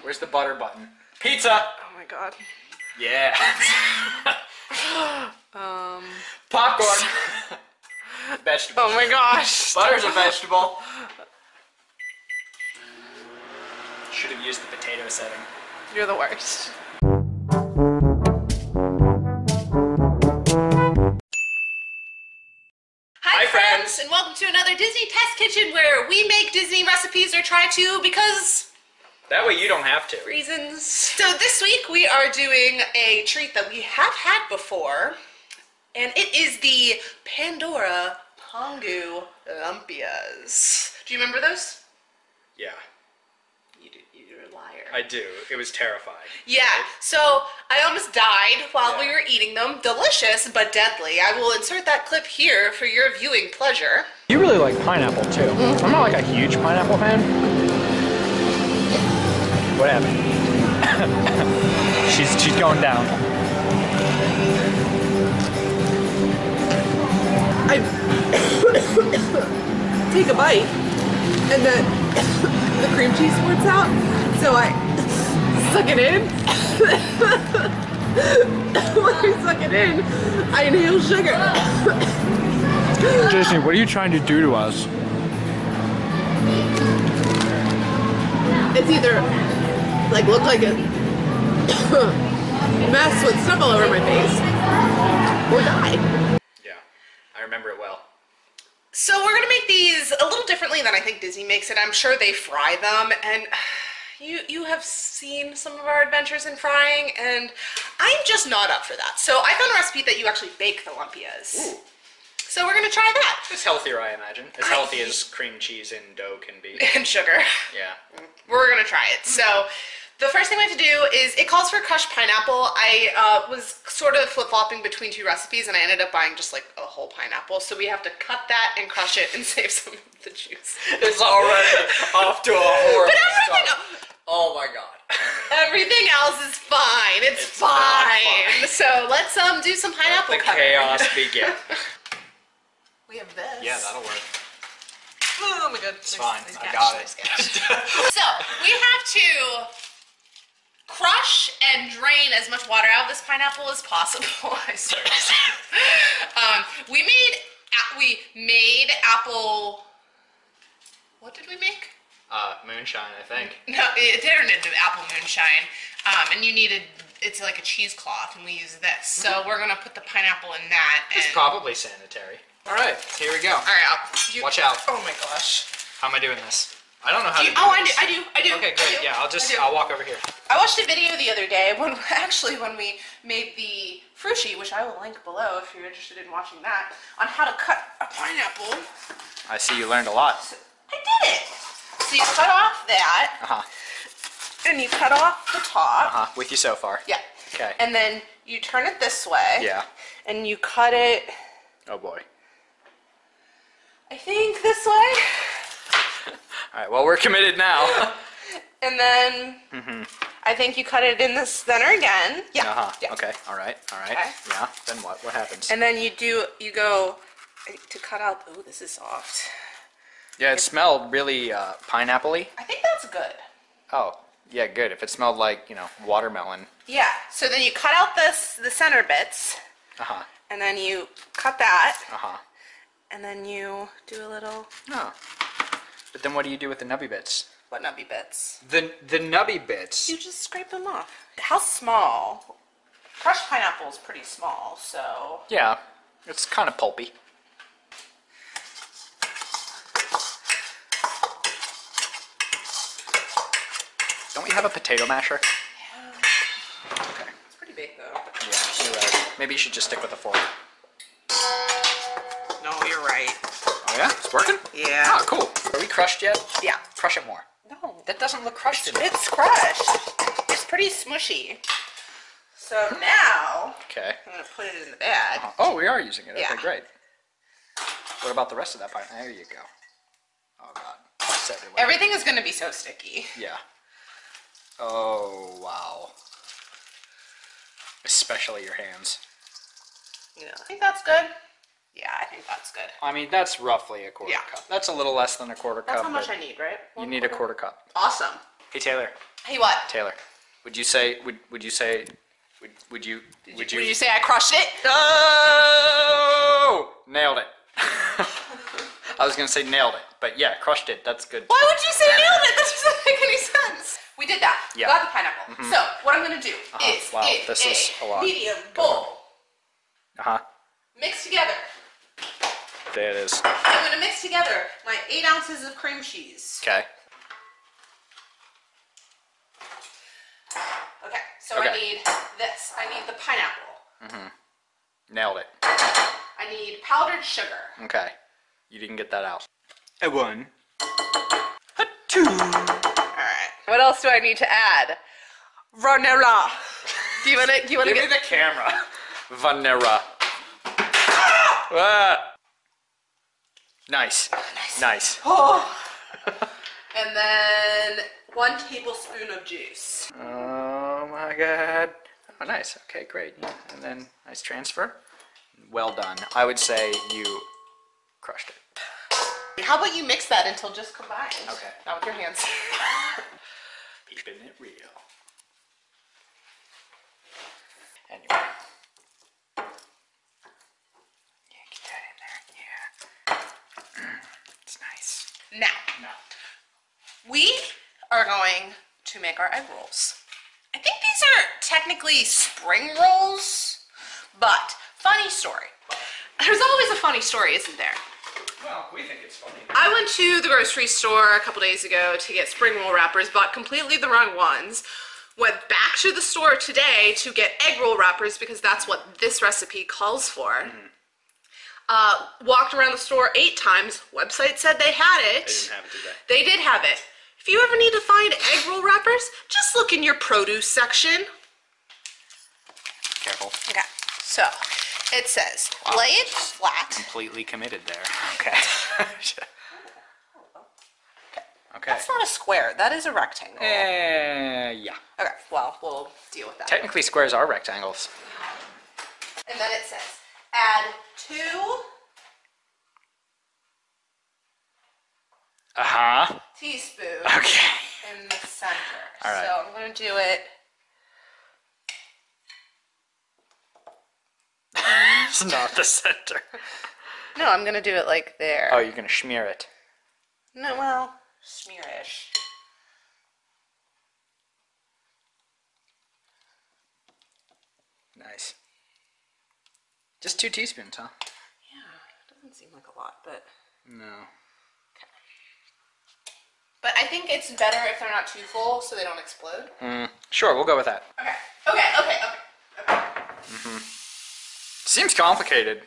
Where's the butter button? Pizza! Oh my god. Yeah. Popcorn. Vegetable. Oh my gosh. Butter's a vegetable. Should have used the potato setting. You're the worst. Hi friends, and welcome to another Disney Test Kitchen where we make Disney recipes or try to because that way you don't have to. Reasons. So this week we are doing a treat that we have had before, and it is the Pandora Pongu Lumpias. Do you remember those? Yeah. You're a liar. I do. It was terrifying. Yeah, so I almost died while we were eating them. Delicious, but deadly. I will insert that clip here for your viewing pleasure. You really like pineapple too. I'm not like a huge pineapple fan. What happened? she's going down. I take a bite, and then the cream cheese squirts out, so I suck it in. When I suck it in, I inhale sugar. Jason, what are you trying to do to us? It's either like look like a mess with stuff all over my face, or die. Yeah, I remember it well. So we're gonna make these a little differently than I think Disney makes it. I'm sure they fry them, and you have seen some of our adventures in frying, and I'm just not up for that. So I found a recipe that you actually bake the lumpias. Ooh. So we're gonna try that. It's healthier, I imagine. As healthy as cream cheese and dough can be. And sugar. Yeah. We're gonna try it. So the first thing we have to do is, it calls for crushed pineapple. I was sort of flip-flopping between two recipes, and I ended up buying just like a whole pineapple. So we have to cut that and crush it and save some of the juice. It's already off to a horrible But everything, Oh my god. everything else is fine. It's fine. So let's do some pineapple Let the cutting. chaos begin. We have this. Yeah, that'll work. Oh my god. It's fine. I got it. So we have to crush and drain as much water out of this pineapple as possible. I swear. We made apple. What did we make? Moonshine, I think. No, it turned into apple moonshine. And it's like a cheesecloth, and we use this. So we're gonna put the pineapple in that. It's probably sanitary. All right, here we go. All right, watch out. Oh my gosh. How am I doing this? I don't know how to do Oh, this. I do. Okay, great. Yeah, I'll walk over here. I watched a video the other day when we made the frushi, which I will link below if you're interested in watching that, on how to cut a pineapple. I see you learned a lot. I did it. So you cut off that, and you cut off the top. With you so far. Yeah. Okay. And then you turn it this way. Yeah. And you cut it. Oh boy. I think this way. All right. Well, we're committed now. And then I think you cut it in the center again. Yeah. Yeah. Okay. All right. Okay. Yeah. Then what? What happens? And then you go to cut out. Oh, this is soft. Yeah, it smelled really pineapple-y. I think that's good. Oh, yeah, good. If it smelled like, watermelon. Yeah. So then you cut out the center bits. And then you cut that. And then you do a little. Oh. But then what do you do with the nubby bits? What nubby bits? The nubby bits. You just scrape them off. How small? Crushed pineapple is pretty small, so. Yeah, it's kind of pulpy. Don't we have a potato masher? Yeah. Okay. It's pretty big though. Yeah, you're right. Maybe you should just stick with a fork. No, you're right. Oh yeah? It's working? Yeah. Oh, cool. Are we crushed yet? Yeah. Crush it more. No. That doesn't look crushed to me. It's crushed. It's pretty smushy. So now, Okay. I'm going to put it in the bag. Oh, we are using it. Yeah. Okay, great. What about the rest of that pie? There you go. Oh god. It's everywhere. Everything is going to be so sticky. Yeah. Oh, wow. Especially your hands. Yeah. I think that's good. Yeah, I think that's good. I mean, that's roughly a quarter cup. That's a little less than a quarter cup. That's how much I need, right? You need a quarter cup. Awesome. Hey, Taylor. Hey, what? Taylor, would you say would you say Would you say I crushed it? Oh! Nailed it. I was gonna say nailed it, but yeah, crushed it. That's good. Why would you say nailed it? That doesn't make any sense. We did that. Yeah. Got the pineapple. So what I'm gonna do is Wow, in this is a lot. medium bowl. Mix together. There it is. I'm gonna mix together my 8 ounces of cream cheese. Okay. Okay, so Okay. I need this. I need the pineapple. Nailed it. I need powdered sugar. Okay. You didn't get that out. A 1. A 2. Alright. What else do I need to add? Vanilla. Do you wanna Give me the camera. Vanilla. Ah! Nice. Nice. Oh. And then 1 tablespoon of juice. Oh my god. Oh, nice. Okay, great. Yeah. And then nice transfer. Well done. I would say you crushed it. How about you mix that until just combined? Okay. Not with your hands. Keeping it real. Anyway. Yeah, get that in there. Yeah. It's nice. Now, we are going to make our egg rolls. I think these are technically spring rolls, but funny story. There's always a funny story, isn't there? Well, we think it's funny. I went to the grocery store a couple days ago to get spring roll wrappers, bought completely the wrong ones. Went back to the store today to get egg roll wrappers because that's what this recipe calls for. Walked around the store 8 times. Website said they had it. They didn't have it, did they? They did have it. If you ever need to find egg roll wrappers, just look in your produce section. Careful. Okay, so it says lay it flat. Completely committed there. Okay. Okay. That's not a square, that is a rectangle. Yeah. Okay, well, we'll deal with that. Technically, squares are rectangles. And then it says add 2 teaspoons Okay. in the center. All right. So I'm going to do it. It's not the center. No, I'm going to do it like there. Oh, you're gonna smear it. No, well, smearish. Nice. Just 2 teaspoons, huh? Yeah, doesn't seem like a lot, but... No. But I think it's better if they're not too full so they don't explode. Sure, we'll go with that. Okay. Seems complicated.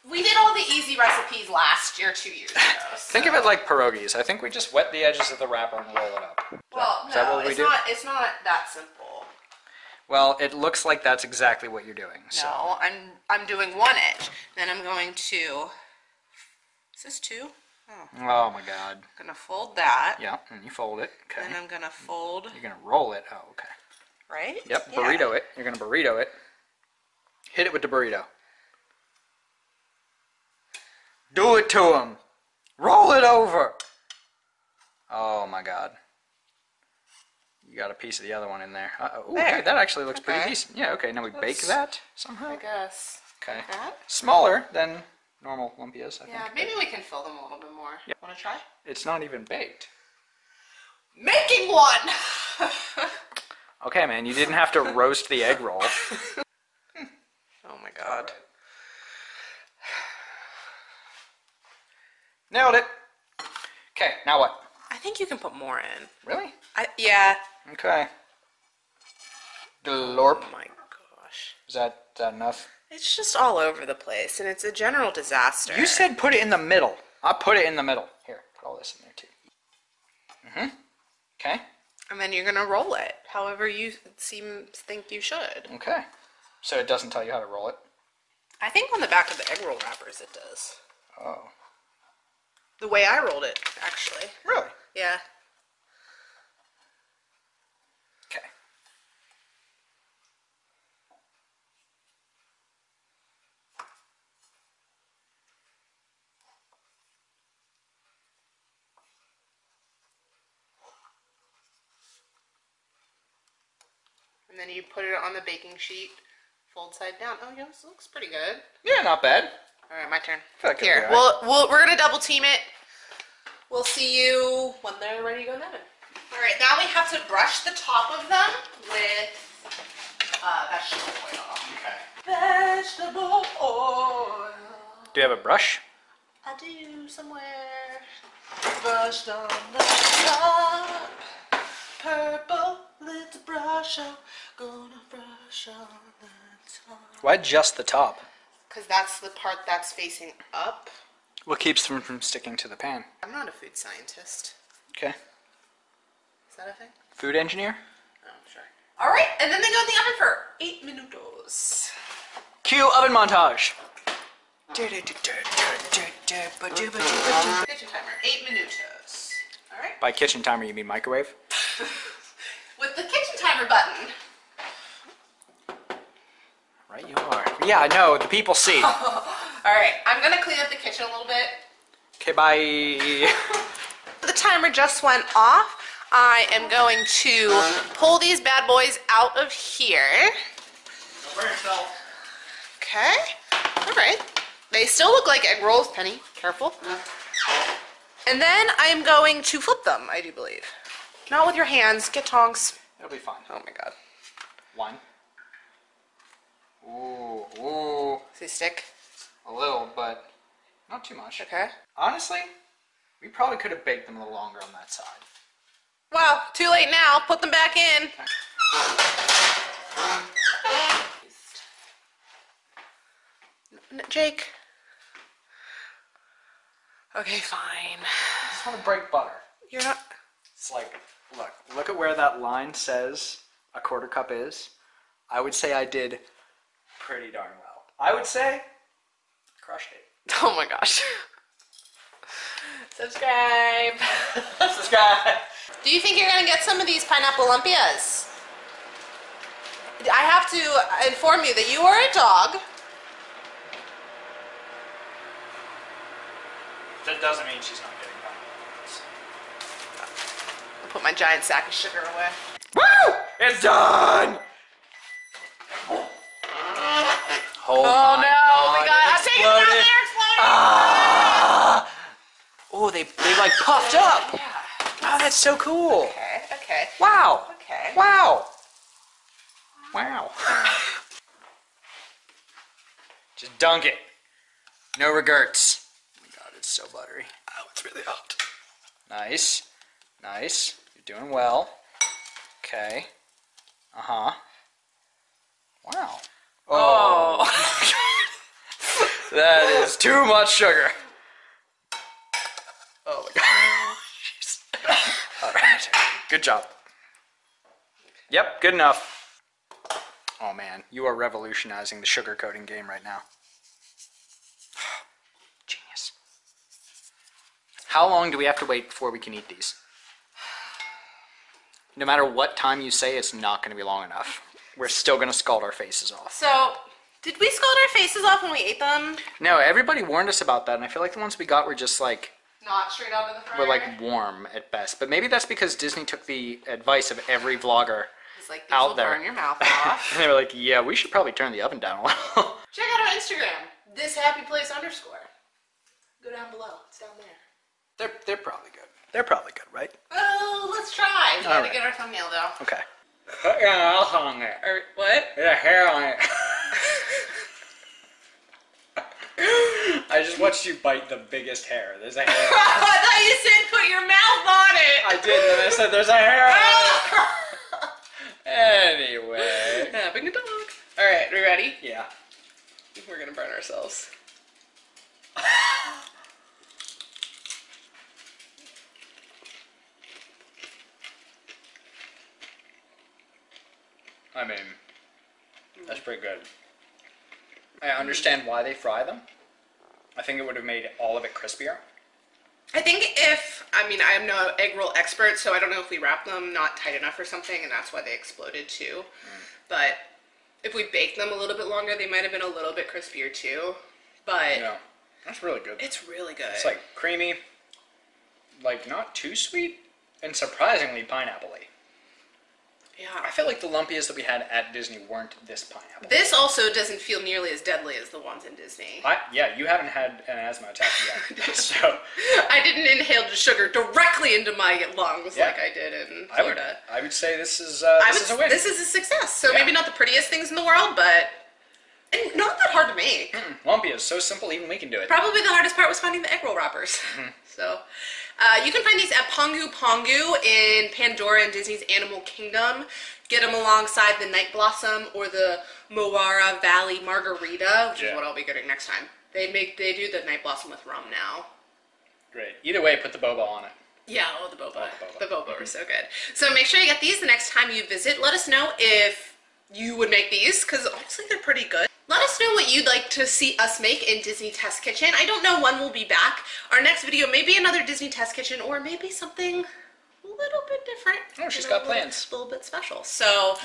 We did all the easy recipes last year, 2 years ago. Think of it like pierogies. I think we just wet the edges of the wrapper and roll it up. Well, Is that no, what we it's do? not. It's not that simple. Well, it looks like that's exactly what you're doing. So. No, I'm doing 1 edge. Then I'm going to. Is this 2? Oh my god. I'm gonna fold that. Yeah, and you fold it. Okay. Then I'm gonna fold. You're gonna roll it. Oh, okay. Right? Yep, Yeah. burrito it. You're gonna burrito it. Hit it with the burrito. Do it to him. Roll it over. Oh my god. You got a piece of the other one in there. Uh-oh. Ooh, There. okay, that actually looks pretty Okay. decent. Yeah, okay, now we bake That's- that somehow. I guess. Okay. Like that? Smaller than normal lumpias, I Yeah, think. maybe we can fill them a little bit more. Yep. Wanna try? It's not even baked. Making one! Okay, man, you didn't have to roast the egg roll. Oh my god. Nailed it. Okay, now what? I think you can put more in. Really? Yeah. Okay. Glorp. Oh my gosh. Is that enough? It's just all over the place, and it's a general disaster. You said put it in the middle. I put it in the middle. Here, put all this in there too. Okay. And then you're gonna roll it, however you think you should. Okay. So it doesn't tell you how to roll it. I think on the back of the egg roll wrappers it does. Oh. The way I rolled it, actually. Really? Yeah. Okay. And then you put it on the baking sheet, fold side down. Oh, yeah, this looks pretty good. Yeah, not bad. All right, my turn. feel like it'll Here, be all we're gonna double team it. We'll see you when they're ready to go in the oven. All right, now we have to brush the top of them with vegetable oil. Okay. Vegetable oil. Do you have a brush? I do somewhere. Brushed on the top. Purple little brush. I'm gonna brush on the top. Why just the top? Because that's the part that's facing up. What keeps them from sticking to the pan? I'm not a food scientist. Okay. Is that a thing? Food engineer? Oh, sure. All right, and then they go in the oven for 8 minutos. Cue oven montage. Kitchen timer, 8 minutos. All right. By kitchen timer, you mean microwave? With the kitchen timer button. Right, you are. Yeah, I know. The people see. All right, I'm gonna clean up the kitchen a little bit. Okay, bye. The timer just went off. I am going to pull these bad boys out of here. Okay. All right. They still look like egg rolls, Penny. Careful. And then I am going to flip them, I do believe. Not with your hands. Get tongs. It'll be fine. Oh my god. One. Ooh. Does they stick? A little, but not too much. Okay. Honestly, we probably could have baked them a little longer on that side. Well, too late now. Put them back in. Jake. Okay, fine. I just want to break butter. You're not... It's like, look at where that line says a quarter cup is. I would say I did pretty darn well. I would say crushed it. Oh my gosh. Subscribe. Subscribe. Do you think you're going to get some of these pineapple lumpias? I have to inform you that you are a dog. That doesn't mean she's not getting done. I'll put my giant sack of sugar away. Woo! It's done! Oh no, God, we got it I'm taking it out exploded. there, exploding! Ah! Oh, they like puffed up. Yeah. Wow, that's so cool. Okay. Wow. Okay. Wow. Wow. Just dunk it. No regrets. Oh my God, it's so buttery. Oh, it's really hot. Nice. Nice. You're doing well. Okay. Uh-huh. Wow. Oh. That is too much sugar. Oh my God. Jeez. All right. Good job. Yep, good enough. Oh man, you are revolutionizing the sugar coating game right now. Genius. How long do we have to wait before we can eat these? No matter what time you say, it's not going to be long enough. We're still going to scald our faces off. So, did we scald our faces off when we ate them? No, everybody warned us about that, and I feel like the ones we got were just like... Not straight out of the fryer? were like warm at best. But maybe that's because Disney took the advice of every vlogger It's like, out will there. burn your mouth off. And they were like, yeah, we should probably turn the oven down a little. Check out our Instagram, thishappyplace_. Go down below. It's down there. They're probably good. They're probably good, right? Oh, let's try. We gotta right. get our thumbnail though. Okay. Put your mouth on it. Or what? There's a hair on it. I just watched you bite the biggest hair. There's a hair. I thought you said put your mouth on it. I did, and then I said there's a hair on it. Anyway. Having a dog. All right, we ready? Yeah. We're gonna burn ourselves. I mean, that's pretty good. I understand why they fry them. I think it would have made all of it crispier. I think I'm no egg roll expert, so I don't know if we wrapped them not tight enough or something, and that's why they exploded too. But if we baked them a little bit longer, they might have been a little bit crispier too. But Yeah, that's really good. it's really good. It's like creamy, like not too sweet, and surprisingly pineapple-y. Yeah. I feel like the Lumpias that we had at Disney weren't this pineapple. This also doesn't feel nearly as deadly as the ones in Disney. Yeah, you haven't had an asthma attack yet. So I didn't inhale the sugar directly into my lungs like I did in Florida. I would say this is a win. This is a success. So maybe not the prettiest things in the world, but not that hard to make. Lumpia is so simple, even we can do it. Probably the hardest part was finding the egg roll wrappers. So you can find these at Pongu in Pandora and Disney's Animal Kingdom. Get them alongside the Night Blossom or the Moara Valley Margarita, which is what I'll be getting next time. They do the Night Blossom with rum now. Great. Either way, put the boba on it. Yeah, the boba. The boba were so good. So make sure you get these the next time you visit. Let us know if you would make these, because honestly they're pretty good. Let us know what you'd like to see us make in Disney Test Kitchen. I don't know when we'll be back. Our next video may be another Disney Test Kitchen, or maybe something a little bit different. Oh, she's got plans. A little bit special. So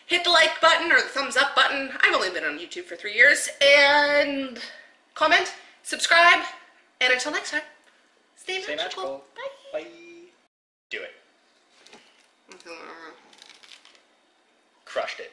hit the like button or the thumbs up button. I've only been on YouTube for 3 years. And comment, subscribe, and until next time, stay magical. Bye. Bye. Do it. Crushed it.